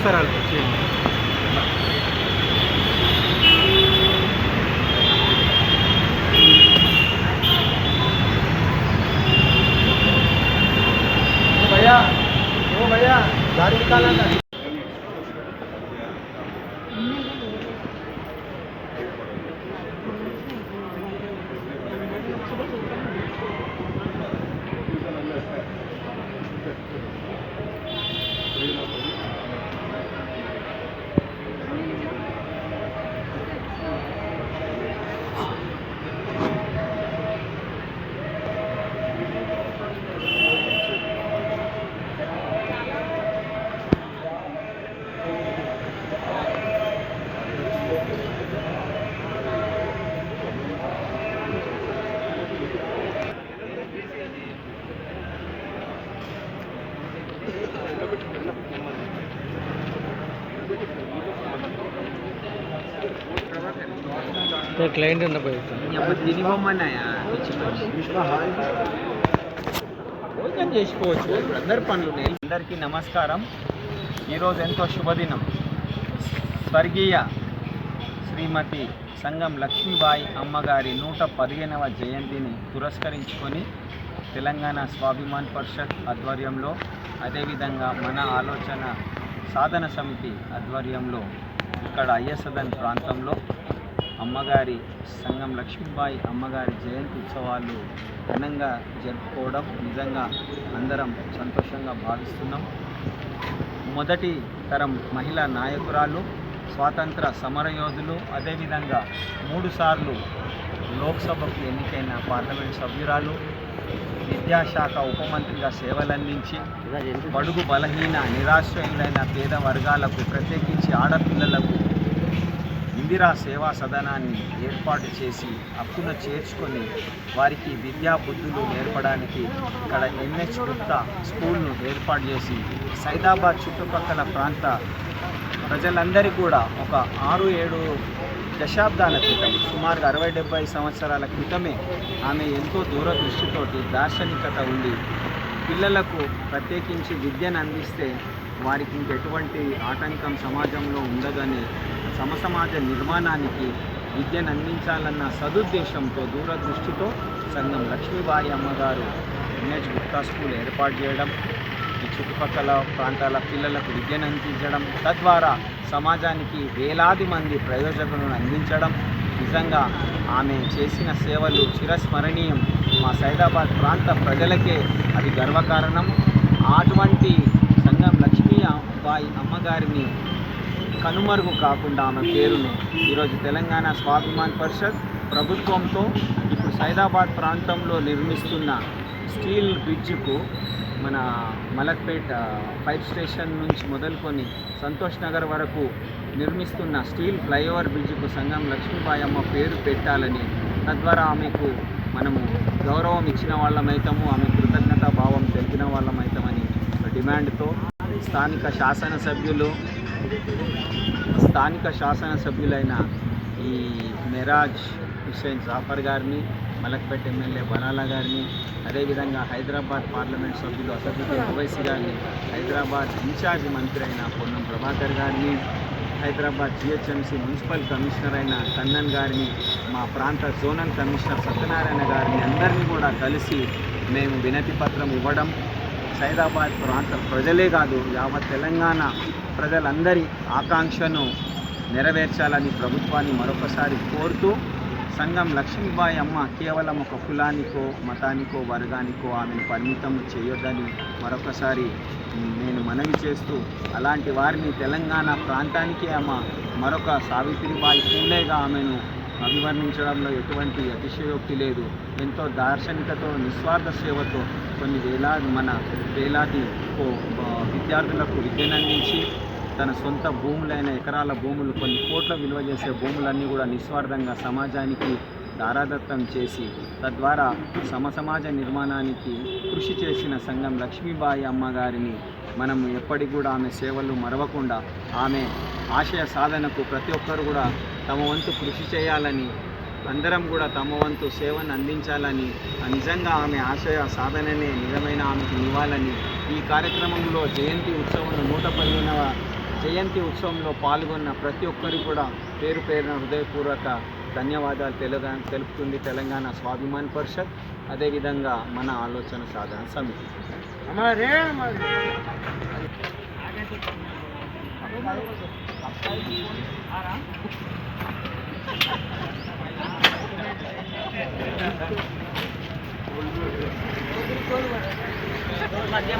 పురస్కారాలు भैया ओ भैया गाड़ी निकालना క్లయింట్ ఉన్న భోజనం చేసుకోవచ్చు అందరి పనులు. అందరికీ నమస్కారం. ఈరోజు ఎంతో శుభదినం. స్వర్గీయ శ్రీమతి సంగం లక్ష్మీబాయి అమ్మగారి 115వ జయంతిని పురస్కరించుకొని తెలంగాణ స్వాభిమాన్ పరిషత్ ఆధ్వర్యంలో, అదేవిధంగా మన ఆలోచన సాధన సమితి ఆధ్వర్యంలో ఇక్కడ అయ్యసదన్ ప్రాంతంలో అమ్మగారి సంగం లక్ష్మీబాయి అమ్మగారి జయంతి ఉత్సవాలు ఘనంగా జరుపుకోవడం నిజంగా అందరం సంతోషంగా భావిస్తున్నాం. మొదటి తరం మహిళా నాయకురాలు, స్వాతంత్ర సమరయోధులు, అదేవిధంగా 3 సార్లు లోక్సభకు ఎన్నికైన పార్లమెంట్ సభ్యురాలు, విద్యాశాఖ ఉపమంత్రిగా సేవలందించి బడుగు బలహీన నిరాశ్రయులైన పేద వర్గాలకు, ప్రత్యేకించి ఆడపిల్లలకు ఇందిరా సేవా సదనాన్ని ఏర్పాటు చేసి హక్కును చేర్చుకొని వారికి విద్యా బుద్ధులు నేర్పడానికి ఇక్కడ NH గుప్తా స్కూల్ను ఏర్పాటు చేసి సైదాబాద్ చుట్టుపక్కల ప్రాంత ప్రజలందరికీ కూడా ఒక 6-7 దశాబ్దాల క్రితం, సుమారుగా 60-70 సంవత్సరాల క్రితమే ఆమె ఎంతో దూరదృష్టితోటి దార్శనికత ఉండి పిల్లలకు ప్రత్యేకించి విద్యను అందిస్తే వారికి ఇంకెటువంటి ఆటంకం సమాజంలో ఉండదని, సమసమాజ నిర్మాణానికి విద్యను అందించాలన్న సదుద్దేశంతో, దూరదృష్టితో సంగం లక్ష్మీబాయి అమ్మగారు NH గుప్తా స్కూల్ ఏర్పాటు చేయడం, ఈ చుట్టుపక్కల ప్రాంతాల పిల్లలకు విద్యను అందించడం, తద్వారా సమాజానికి వేలాది మంది ప్రయోజకులను అందించడం నిజంగా ఆమె చేసిన సేవలు చిరస్మరణీయం. మా సైదాబాద్ ప్రాంత ప్రజలకే అది గర్వకారణం. అటువంటి సంగం లక్ష్మీబాయి అమ్మగారిని కనుమరుగు కాకుండా ఆమె పేరును ఈరోజు తెలంగాణ స్వాభిమాన్ పరిషత్ ప్రభుత్వంతో ఇప్పుడు సైదాబాద్ ప్రాంతంలో నిర్మిస్తున్న స్టీల్ బ్రిడ్జ్కు, మన మలక్పేట్ ఫైర్ స్టేషన్ నుంచి మొదలుకొని సంతోష్ నగర్ వరకు నిర్మిస్తున్న స్టీల్ ఫ్లైఓవర్ బ్రిడ్జ్కు సంగం లక్ష్మీబాయి అమ్మ పేరు పెట్టాలని, తద్వారా ఆమెకు మనము గౌరవం ఇచ్చిన వాళ్ళమైతాము, ఆమె కృతజ్ఞతా భావం తెలిపిన వాళ్ళమైతామని డిమాండ్తో స్థానిక శాసనసభ్యులైన ఈ మెరాజ్ హుస్సేన్ జాఫర్ గారిని, మలక్పేట్ ఎమ్మెల్యే బనాలా గారిని, అదేవిధంగా హైదరాబాద్ పార్లమెంట్ సభ్యులు అసదుద్దీన్ ఓవైసీ గారిని, హైదరాబాద్ ఇన్ఛార్జ్ మంత్రి అయిన పొన్నం ప్రభాకర్ గారిని, హైదరాబాద్ GHMC మున్సిపల్ కమిషనర్ అయిన కన్నన్ గారిని, మా ప్రాంత జోనల్ కమిషనర్ సత్యనారాయణ గారిని అందరినీ కూడా కలిసి మేము వినతి పత్రం ఇవ్వడం, సైదాబాద్ ప్రాంత ప్రజలే కాదు యావత్ తెలంగాణ ప్రజలందరి ఆకాంక్షను నెరవేర్చాలని ప్రభుత్వాన్ని మరొకసారి కోరుతూ, సంగం లక్ష్మీబాయి అమ్మ కేవలం ఒక కులానికో, మతానికో, వర్గానికో ఆమెను పరిమితం చేయొద్దని మరొకసారి నేను మనవి చేస్తూ, అలాంటి వారిని తెలంగాణ ప్రాంతానికే అమ్మ మరొక సావిత్రిబాయి పూలేగా ఆమెను అభివర్ణించడంలో ఎటువంటి అతిశయోక్తి లేదు. ఎంతో దార్శనికతో, నిస్వార్థ సేవతో వేలాది విద్యార్థులకు విద్యను అందించి తన సొంత భూములైన ఎకరాల భూములు, కొన్ని కోట్ల విలువ చేసే భూములన్నీ కూడా నిస్వార్థంగా సమాజానికి దారాదత్తం చేసి తద్వారా సమసమాజ నిర్మాణానికి కృషి చేసిన సంగం లక్ష్మీబాయి అమ్మగారిని మనము ఎప్పటికి కూడా ఆమె సేవలు మరవకుండా ఆమె ఆశయ సాధనకు ప్రతి ఒక్కరు కూడా తమ వంతు కృషి చేయాలని, అందరం కూడా తమ వంతు సేవను అందించాలని, నిజంగా ఆమె ఆశయ సాధననే నిజమైన ఆమెకు ఇవ్వాలని ఈ కార్యక్రమంలో జయంతి ఉత్సవం 115వ జయంతి ఉత్సవంలో పాల్గొన్న ప్రతి ఒక్కరికి కూడా పేరు పేరున హృదయపూర్వక ధన్యవాదాలు తెలుపుతుంది తెలంగాణ స్వాభిమాన్ పరిషత్, అదేవిధంగా మన ఆలోచన సాధన సమితి. మధ్య